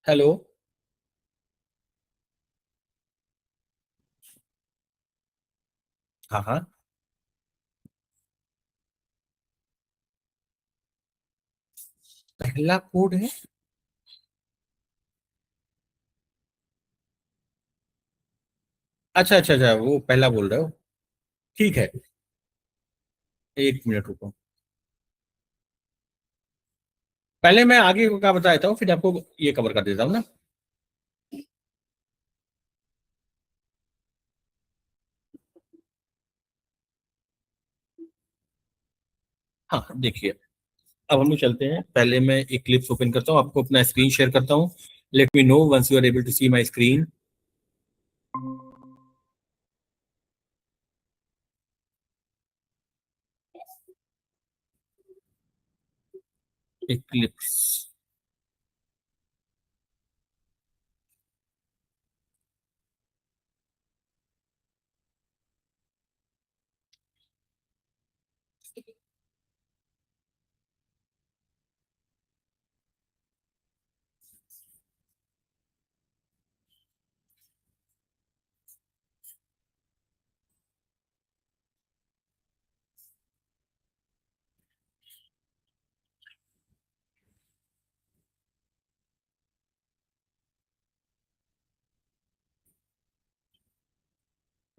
Hello. हाँ हाँ। पहला कोड है। अच्छा अच्छा अच्छा, वो पहला बोल रहे हो। ठीक है। एक मिनट रुको। पहले मैं आगे का बता देता हूँ, फिर आपको ये कवर कर देता हूँ ना। हाँ देखिए, अब हम लोग चलते हैं। पहले मैं एक क्लिप्स ओपन करता हूँ, आपको अपना स्क्रीन शेयर करता हूँ। Let me know once you are able to see my screen. एक क्लिप्स।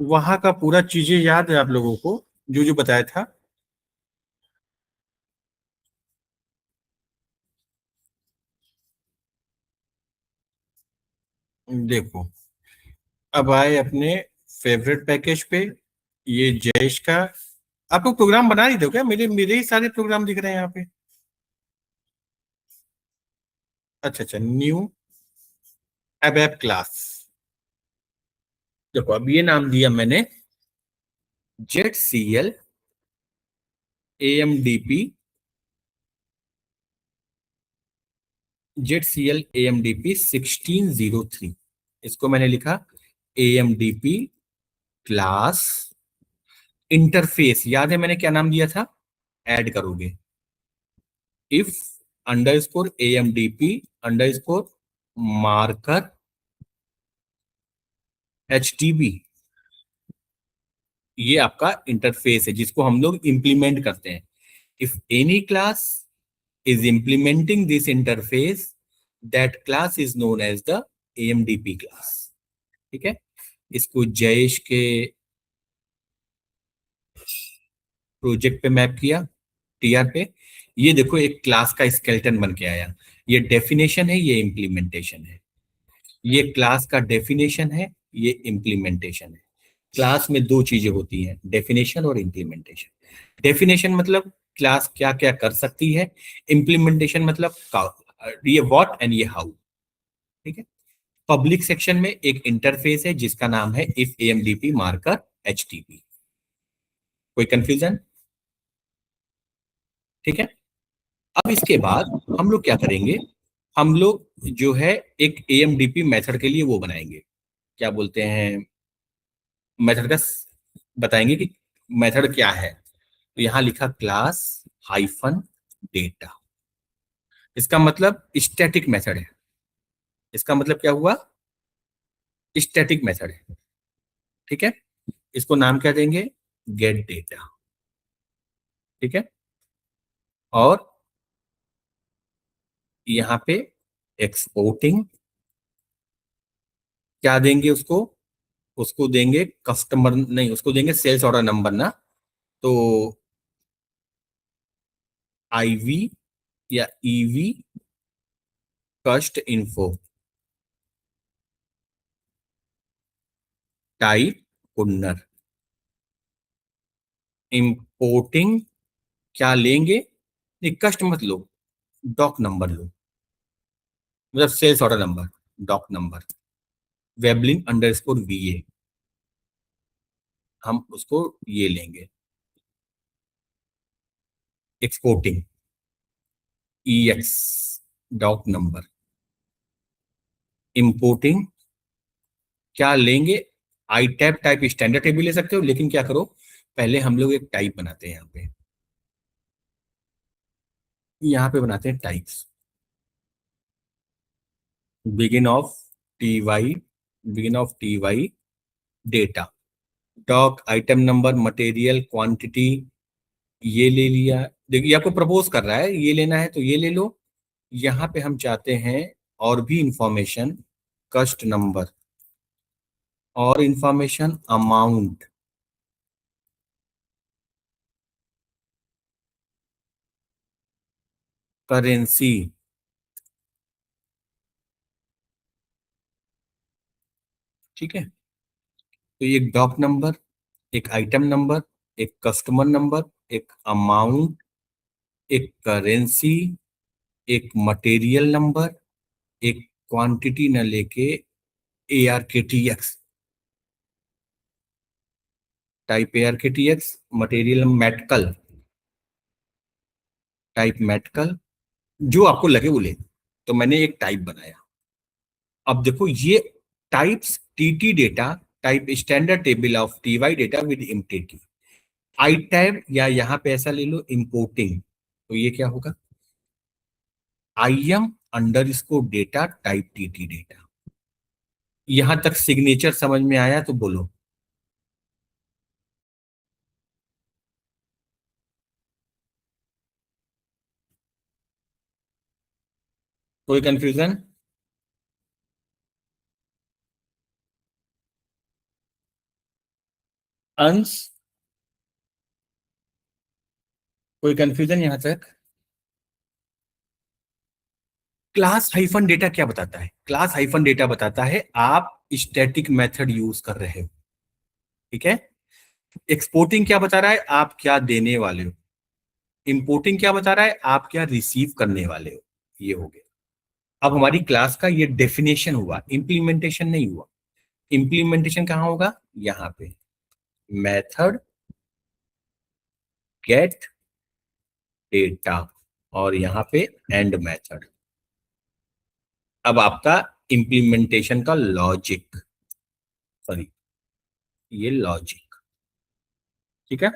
वहां का पूरा चीजें याद है आप लोगों को, जो जो बताया था? देखो, अब आए अपने फेवरेट पैकेज पे। ये जयेश का। आप लोग प्रोग्राम बना रही थे क्या? मेरे मेरे ही सारे प्रोग्राम दिख रहे हैं यहाँ पे। अच्छा अच्छा, न्यू एब एप क्लास। देखो, अब ये नाम दिया मैंने, Z C L A M D P. Z C L AMDP 1603। इसको मैंने लिखा AMDP क्लास इंटरफेस। याद है मैंने क्या नाम दिया था? ऐड करोगे if under score AMDP marker HTB। ये आपका इंटरफेस है जिसको हम लोग इंप्लीमेंट करते हैं। If any class is implementing this interface, that class is known as the AMDP class। ठीक है। इसको जयेश के प्रोजेक्ट पे मैप किया, TR पे। ये देखो, एक क्लास का स्केलेटन बन के आया। ये डेफिनेशन है, ये इम्प्लीमेंटेशन है। ये क्लास का डेफिनेशन है, ये इम्प्लीमेंटेशन है। क्लास में दो चीजें होती हैं, डेफिनेशन और इम्प्लीमेंटेशन। डेफिनेशन मतलब क्लास क्या क्या कर सकती है। इम्प्लीमेंटेशन मतलब ये व्हाट एंड ये हाउ। ठीक है। पब्लिक सेक्शन में एक इंटरफेस है जिसका नाम है इफ AMDP मार्कर HTTP। कोई कंफ्यूजन? ठीक है। अब इसके बाद हम लोग क्या करेंगे? हम लोग जो है एक AMDP मेथड के लिए वो बनाएंगे, क्या बोलते हैं, मेथड का बताएंगे कि मेथड क्या है। तो यहां लिखा क्लास हाइफन डेटा। इसका मतलब स्टैटिक मेथड है। इसका मतलब क्या हुआ? स्टैटिक मेथड है। ठीक है। इसको नाम क्या देंगे? Gate data. ठीक है। और यहाँ पे एक्सपोर्टिंग क्या देंगे उसको? उसको देंगे कस्टमर नहीं, उसको देंगे सेल्स ऑर्डर नंबर ना। तो IV या EV कस्ट इन्फो टाइप कुन्नर। इंपोर्टिंग क्या लेंगे? नहीं, कस्ट मत लो, डॉक नंबर लो, मतलब sales order number, doc number. वेबलिन_VA, हम उसको ये लेंगे। Exporting EX doc number. Importing क्या लेंगे? I tab type standard table ले सकते हो, लेकिन क्या करो, पहले हम लोग एक टाइप बनाते हैं। यहाँ पे बनाते हैं types. Begin of T Y, begin of T Y data, doc item number material quantity, ये ले लिया। देखिए आपको प्रपोज कर रहा है ये लेना है तो ये ले लो। यहाँ पे हम चाहते हैं और भी इंफॉर्मेशन, कस्ट नंबर और इंफॉर्मेशन अमाउंट, करेंसी, ठीक है। तो ये एक डॉक नंबर, एक आइटम नंबर, एक कस्टमर नंबर, एक अमाउंट, एक करेंसी, एक मटेरियल नंबर, एक क्वांटिटी न लेके ARKTX, type ARKTX, material Metkal, type Metkal, जो आपको लगे वो ले। तो मैंने एक टाइप बनाया। अब देखो ये types TT data, type standard table of TY data with MTT, I tab, या यहां पे ऐसा ले लो इंपोर्टिंग, तो ये क्या होगा, IM अंडर इसको डेटा टाइप TT डेटा। यहां तक सिग्नेचर समझ में आया तो बोलो। कोई कंफ्यूजन? अंश, कोई कंफ्यूजन यहां तक? क्लास हाइफन डेटा क्या बताता है? क्लास हाइफन डेटा बताता है आप स्टैटिक मेथड यूज कर रहे हो, ठीक है। एक्सपोर्टिंग क्या बता रहा है, आप क्या देने वाले हो। इंपोर्टिंग क्या बता रहा है, आप क्या रिसीव करने वाले हो। ये हो गया। अब हमारी क्लास का ये डेफिनेशन हुआ, इंप्लीमेंटेशन नहीं हुआ। इंप्लीमेंटेशन कहाँ होगा, यहाँ पे मेथड गेट डेटा, और यहाँ पे एंड मेथड। अब आपका इंप्लीमेंटेशन का लॉजिक, सॉरी, ये लॉजिक, ठीक है।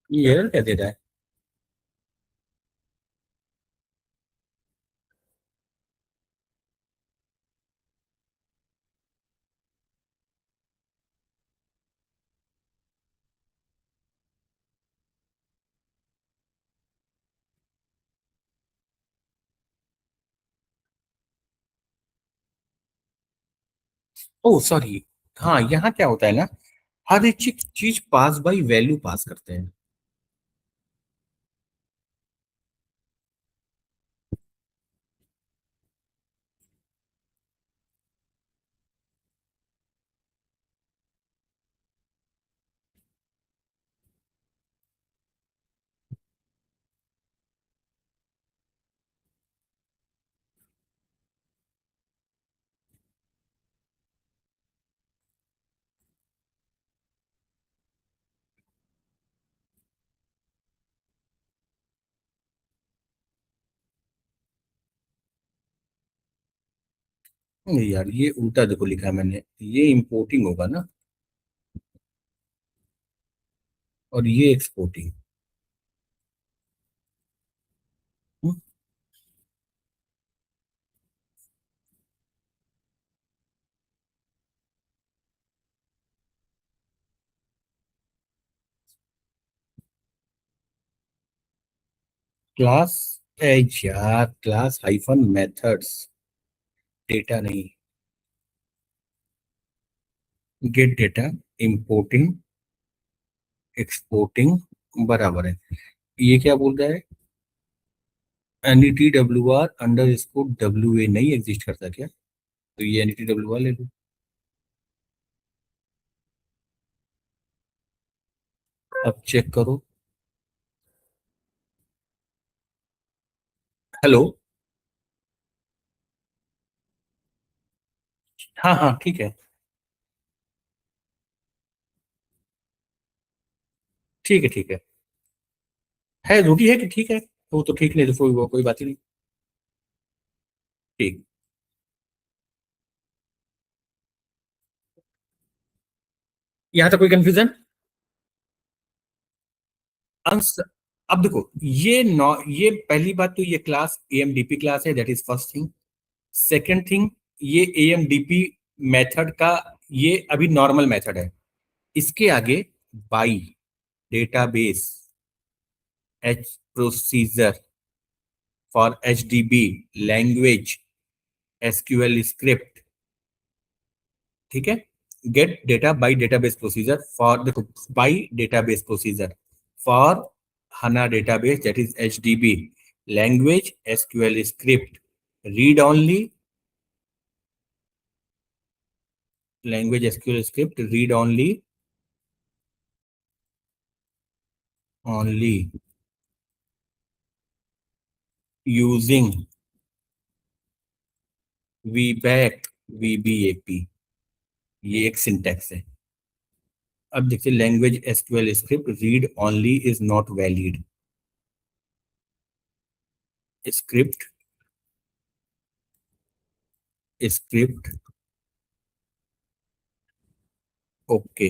ये एरर क्या दे रहा है? ओ सॉरी, हाँ यहाँ क्या होता है ना, हर एक चीज चीज पास बाई वैल्यू पास करते हैं। नहीं यार, ये उल्टा देखो लिखा है मैंने, ये इंपोर्टिंग होगा ना, और ये एक्सपोर्टिंग। क्लास, एच यार, क्लास हाइफन मेथड्स, डेटा नहीं, गेट डेटा, इंपोर्टिंग, एक्सपोर्टिंग, बराबर है। ये क्या बोल रहा है? NETWR अंडर इसको WA नहीं एग्जिस्ट करता क्या? तो ये NETWR ले लो। अब चेक करो। हेलो। हाँ हाँ ठीक है। ठीक है ठीक है रोटी है कि ठीक है, वो तो ठीक नहीं तो कोई बात ही नहीं। ठीक। यहाँ तक कोई कंफ्यूजन? अंश। अब देखो, ये पहली बात तो ये क्लास AMDP क्लास है, that is first thing. Second thing, ये AMDP मेथड का, ये अभी नॉर्मल मेथड है। इसके आगे by database H procedure for HDB language SQL script, ठीक है। Get data by database procedure for, देखो, by database procedure for HANA database, that is HDB language SQL script, read only language SQL script, read only using VBAC VBAP, ये एक syntax है। अब देखिए, language SQL script read only is not valid. Script script okay,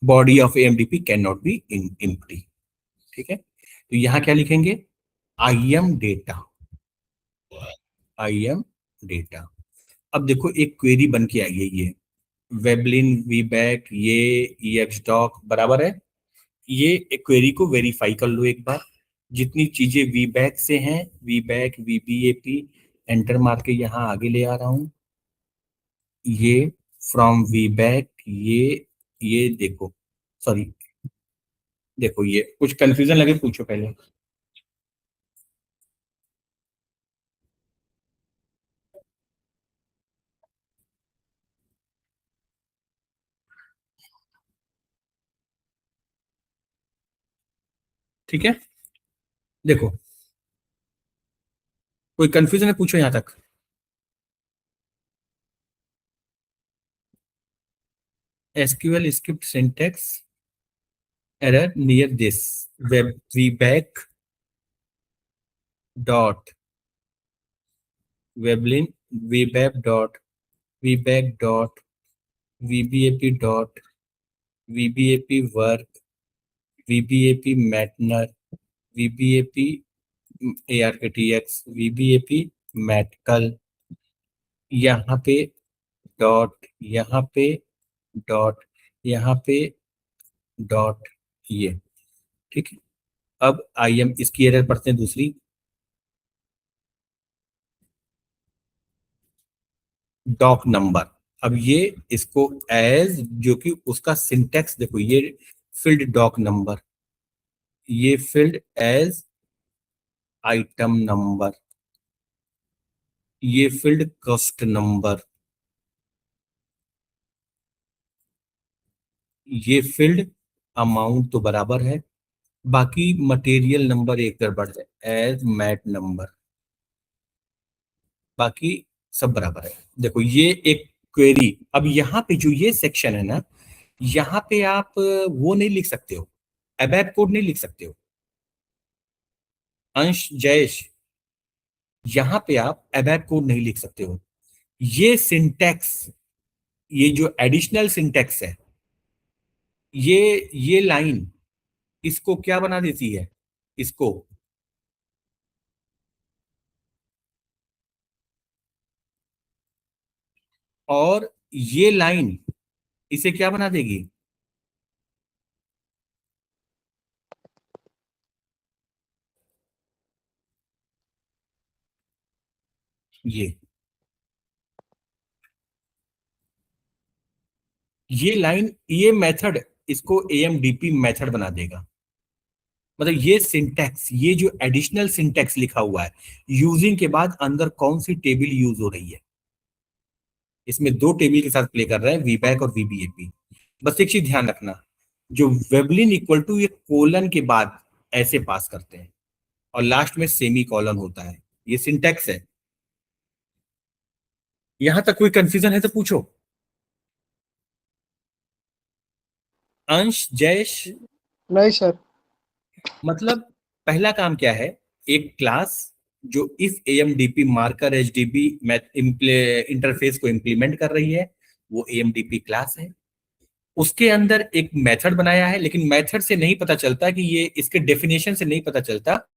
body of AMDP can not be in empty, ठीक है। तो यहाँ क्या लिखेंगे? I am data. अब देखो, एक क्वेरी बन के आई है, ये वेबलिन वीबैक, ये EX डॉक बराबर है। ये एक क्वेरी को वेरीफाई कर लो एक बार। जितनी चीजें वीबैक से हैं, वीबैक VBAP, एंटर मार के यहाँ आगे ले आ रहा हूँ। ये फ्रॉम वीबैक, ये देखो, सॉरी, देखो ये कुछ कंफ्यूजन लगे पूछो पहले। ठीक है, देखो कोई कंफ्यूजन है पूछो यहाँ तक। SQL script syntax error near this webback dot weblin webback dot webback dot vbap dot vbap work vbap matner vbap arktx vbap matkal, यहाँ पे डॉट, यहाँ पे डॉट, यहाँ पे डॉट, ये, ठीक है। अब IM इसकी एरर पढ़ते हैं दूसरी, डॉक नंबर। अब ये इसको एज, जो कि उसका सिंटेक्स देखो, ये फील्ड डॉक नंबर, ये फील्ड एज आइटम नंबर, ये फील्ड कॉस्ट नंबर, ये फील्ड अमाउंट तो बराबर है। बाकी मटेरियल नंबर एक गड़बड़ है, एज मैट नंबर, बाकी सब बराबर है। देखो ये एक क्वेरी। अब यहाँ पे जो ये सेक्शन है ना, यहाँ पे आप वो नहीं लिख सकते हो, अबैप कोड नहीं लिख सकते हो। अंश जयेश, यहाँ पे आप अबैप कोड नहीं लिख सकते हो। ये सिंटेक्स, ये जो एडिशनल सिंटेक्स है, ये लाइन इसको क्या बना देती है, इसको, और ये लाइन इसे क्या बना देगी, ये लाइन, ये मेथड इसको AMDP मेथड बना देगा। मतलब ये सिंटैक्स, ये जो एडिशनल सिंटैक्स लिखा हुआ है, यूजिंग के बाद अंदर कौन सी टेबल यूज हो रही है, इसमें दो टेबल के साथ प्ले कर रहा है, वीबैक और VBAP। बस एक चीज ध्यान रखना, जो वेबलिन इक्वल टू ये कोलन के बाद ऐसे पास करते हैं और लास्ट में सेमी कॉलन होता है, ये सिंटैक्स है। यहां तक कोई कंफ्यूजन है तो पूछो। अंश, जयेश। नहीं सर। मतलब पहला काम क्या है, एक क्लास जो इस AMDP मार्कर HDB इंटरफेस को इंप्लीमेंट कर रही है, वो AMDP क्लास है। उसके अंदर एक मेथड बनाया है, लेकिन मेथड से नहीं पता चलता कि ये, इसके डेफिनेशन से नहीं पता चलता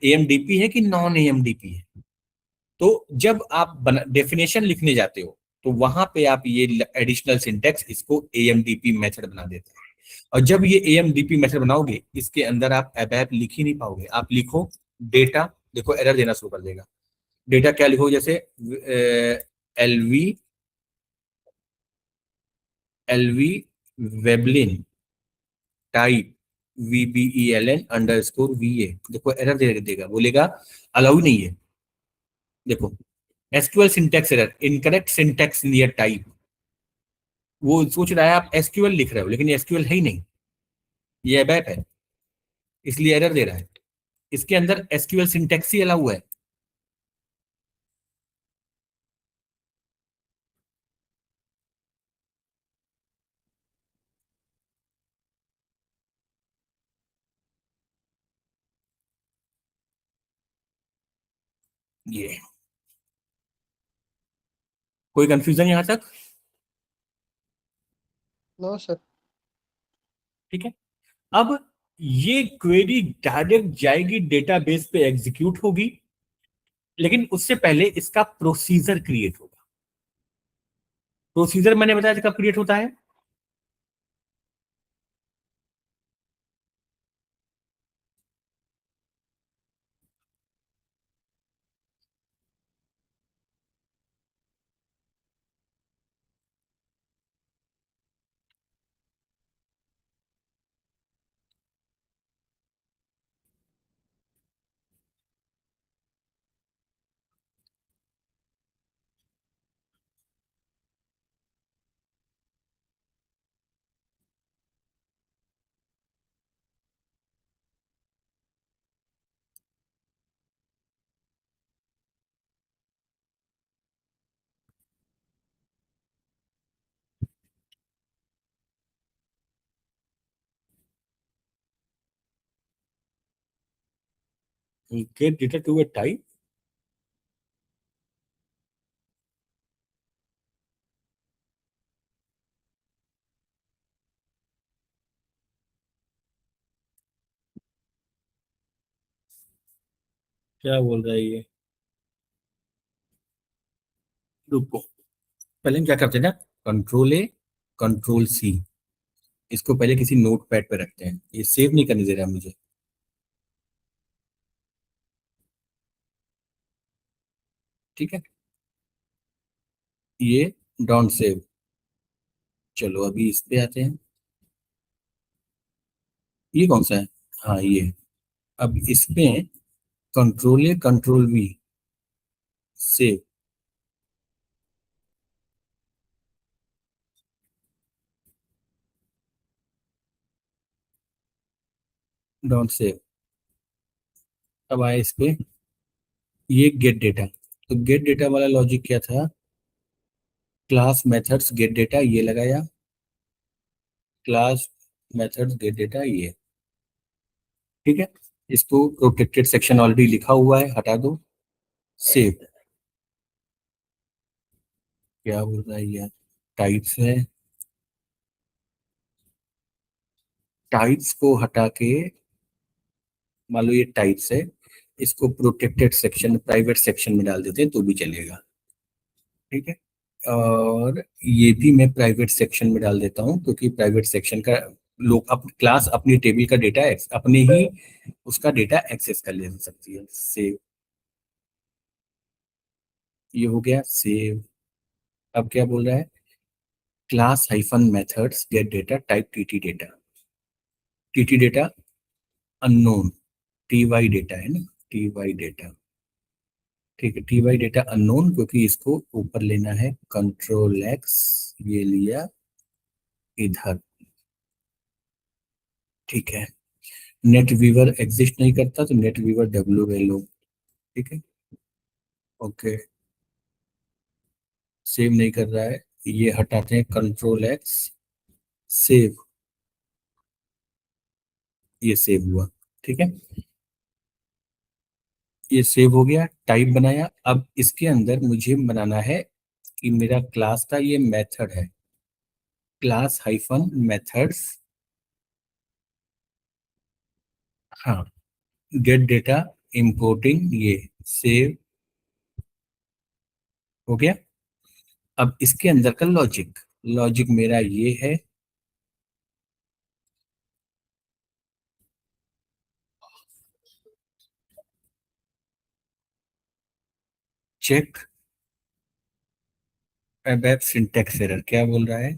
AMDP है कि नॉन AMDP है। तो जब आप डेफिनेशन लिखने जाते हो तो वहां पे आप ये एडिशनल सिंटेक्स इसको AMDP मेथड बना देते हैं। और जब ये AMDP मेथड बनाओगे, इसके अंदर आप abap लिख ही नहीं पाओगे। आप लिखो डेटा, देखो एरर देना शुरू कर देगा। डेटा क्या लिखो, जैसे LV वेबलिन टाइप VBELN_VA, देखो एरर दे देगा, बोलेगा अलाउ नहीं है। देखो SQL syntax error, incorrect syntax near type. वो सोच रहा है आप SQL लिख रहे हो, लेकिन SQL है ही नहीं, ये ABAP है, इसलिए एरर दे रहा है। इसके अंदर SQL सिंटैक्स ही अलाउ है। ये कोई कंफ्यूजन यहां तक? No sir. ठीक है। अब ये क्वेरी डायरेक्ट जाएगी डेटाबेस पे, एग्जीक्यूट होगी, लेकिन उससे पहले इसका प्रोसीजर क्रिएट होगा। प्रोसीजर मैंने बताया कब क्रिएट होता है, get data to a type. क्या बोल रहा है ये, रुको, पहले हम क्या करते हैं ना, कंट्रोल A, कंट्रोल C, इसको पहले किसी नोट पैड पे रखते हैं, ये सेव नहीं करने दे रहा मुझे। ठीक है, ये डोंट सेव। चलो अभी इस पे आते हैं, ये कौन सा है, हाँ ये। अब इस पे control A, control V, save, don't save. अब आए इस पे, ये गेट डेटा। तो गेट डेटा वाला लॉजिक क्या था, क्लास मेथड्स गेट डेटा, ये लगाया, क्लास मेथड्स गेट डेटा, ये। ठीक है, इसको प्रोटेक्टेड सेक्शन ऑलरेडी लिखा हुआ है, हटा दो, सेव। क्या बोल रहा है यार, टाइप्स है, टाइप्स को हटा के, मान लो ये टाइप्स है, इसको प्रोटेक्टेड सेक्शन, प्राइवेट सेक्शन में डाल देते हैं तो भी चलेगा। ठीक है, और ये भी मैं प्राइवेट सेक्शन में डाल देता हूँ, क्योंकि प्राइवेट सेक्शन का लोग, क्लास अपनी टेबल का डेटा अपने ही उसका डेटा एक्सेस कर ले सकती है। सेव, ये हो गया सेव। अब क्या बोल रहा है, class hyphen methods get data type TT data, TT data unknown, T Y data है ना, टी वाई डेटा, ठीक है, टी वाई डेटा अननोन क्योंकि इसको ऊपर लेना है, कंट्रोल एक्स, ये लिया इधर, ठीक है। नेट वीवर एग्जिस्ट नहीं करता तो नेट वीवर डब्ल्यू ले लो, ठीक है, ओके, सेव नहीं कर रहा है, ये हटाते हैं, कंट्रोल एक्स, सेव, ये सेव हुआ, ठीक है, ये सेव हो गया, टाइप बनाया। अब इसके अंदर मुझे बनाना है कि मेरा क्लास का ये मेथड है, क्लास हाइफन मेथड्स, हाँ, गेट डेटा इंपोर्टिंग, ये सेव हो गया। अब इसके अंदर का लॉजिक, लॉजिक मेरा ये है, चेक वेब सिंटेक्स एरर, क्या बोल रहा है,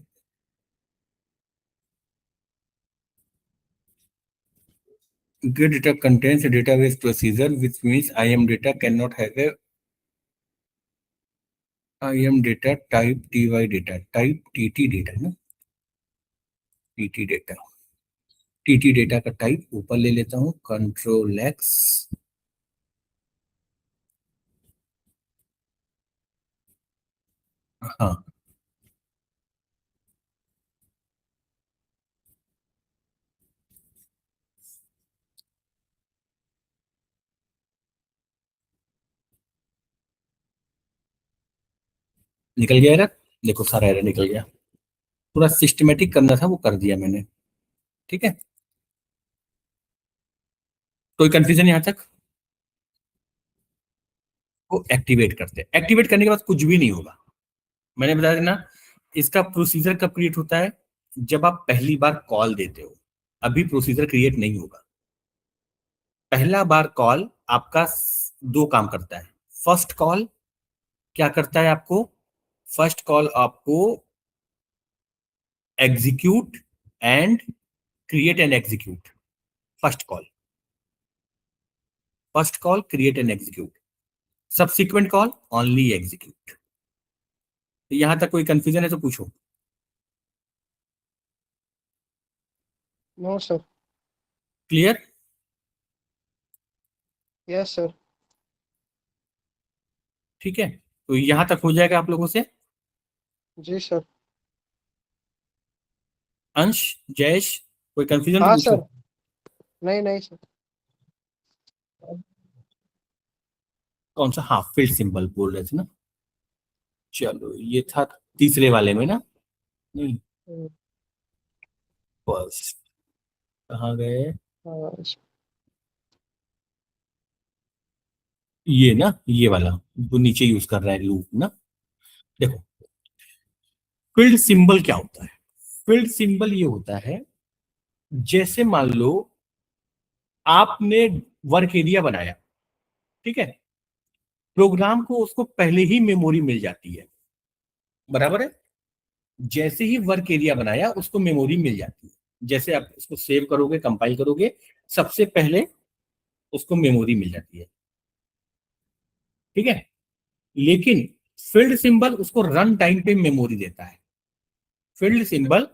get data contains a database procedure which means IAM data cannot have a IAM data type ty data, type tt data ना, tt data, tt data का type ऊपर ले लेता हूँ, कंट्रोल एक्स, हाँ, निकल गया एरर, देखो सारा एरर निकल गया, पूरा सिस्टमेटिक करना था वो कर दिया मैंने, ठीक है, कोई कंफ्यूजन यहाँ तक। वो एक्टिवेट करते हैं, एक्टिवेट करने के बाद कुछ भी नहीं होगा, मैंने बताया था ना, इसका प्रोसीजर कब क्रिएट होता है, जब आप पहली बार कॉल देते हो, अभी प्रोसीजर क्रिएट नहीं होगा। पहला बार कॉल आपका दो काम करता है, फर्स्ट कॉल क्या करता है आपको, फर्स्ट कॉल आपको execute and create and execute, first call, first call create and execute, subsequent call only execute. यहां तक कोई कंफ्यूजन है तो पूछो। No sir. Clear, yes sir. ठीक है, तो यहां तक हो जाएगा आप लोगों से। जी सर। अंश, जयेश, कोई कंफ्यूजन तो हाँ सर। पूछो। नहीं नहीं सर। कौन सा, हाँ, फील्ड सिंबल बोल रहे थे ना, चलो ये था तीसरे वाले में ना, नहीं, हम्म, फर्स्ट, कहाँ गए, हाँ ये ना, ये वाला जो नीचे यूज कर रहा है लूप ना, देखो फील्ड सिंबल क्या होता है, फील्ड सिंबल ये होता है, जैसे मान लो आपने वर्क एरिया बनाया, ठीक है, प्रोग्राम को उसको पहले ही मेमोरी मिल जाती है, बराबर है, जैसे ही वर्क एरिया बनाया उसको मेमोरी मिल जाती है, जैसे आप उसको सेव करोगे कंपाइल करोगे, सबसे पहले उसको मेमोरी मिल जाती है, ठीक है, लेकिन फील्ड सिंबल उसको रन टाइम पे मेमोरी देता है, फील्ड सिंबल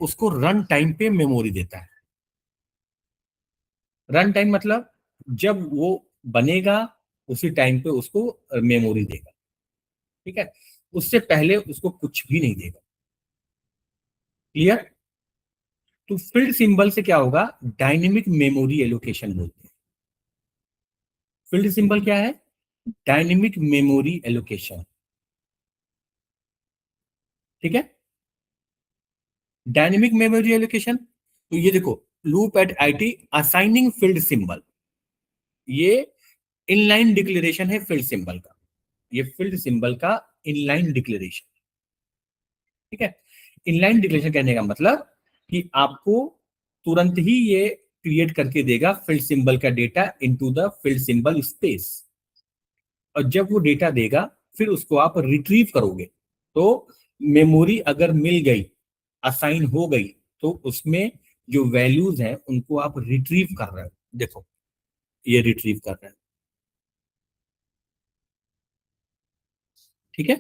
उसको रन टाइम पे मेमोरी देता है, रन टाइम मतलब जब वो बनेगा उसी टाइम पे उसको मेमोरी देगा, ठीक है, उससे पहले उसको कुछ भी नहीं देगा, क्लियर। तो फील्ड सिंबल से क्या होगा, डायनेमिक मेमोरी एलोकेशन बोलते हैं, फील्ड सिंबल क्या है, डायनेमिक मेमोरी एलोकेशन, ठीक है, डायनेमिक मेमोरी एलोकेशन, तो ये देखो loop at IT assigning field symbol, ये इनलाइन डिक्लेरेशन है फील्ड सिंबल का, ये फील्ड सिंबल का इनलाइन डिक्लेरेशन, ठीक है, इनलाइन डिक्लेरेशन कहने का मतलब कि आपको तुरंत ही ये क्रिएट करके देगा फील्ड सिंबल का data into the field symbol space, और जब वो डेटा देगा फिर उसको आप रिट्रीव करोगे, तो मेमोरी अगर मिल गई, असाइन हो गई, तो उसमें जो वैल्यूज हैं उनको आप रिट्रीव कर रहे हो। देखो ये रिट्रीव कर रहे हैं। ठीक है।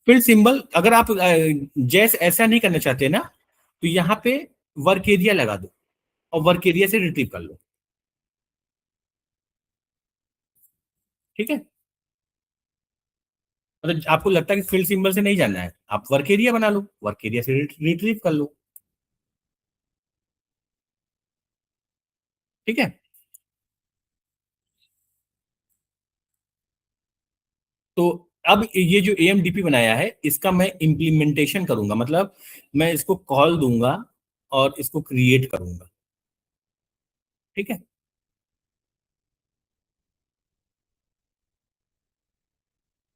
फिर सिंबल अगर आप जैस ऐसा नहीं करना चाहते ना, तो यहाँ पे वर्क एरिया लगा दो और वर्क एरिया से रिट्रीव कर लो। ठीक है। मतलब आपको लगता है कि फिल सिंबल से नहीं जाना है, आप वर्क एरिया बना लो, वर्क एरिया से रिट्रीव कर लो। ठीक है। तो अब ये जो AMDP बनाया है इसका मैं इंप्लीमेंटेशन करूंगा, मतलब मैं इसको कॉल दूंगा और इसको क्रिएट करूंगा। ठीक है।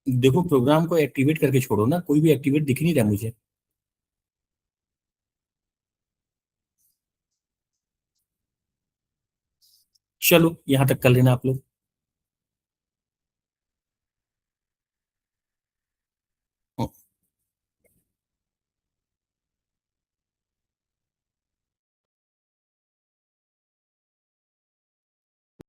देखो प्रोग्राम को एक्टिवेट करके छोड़ो ना, कोई भी एक्टिवेट दिख नहीं रहा मुझे। चलो यहां तक कर लेना आप लोग।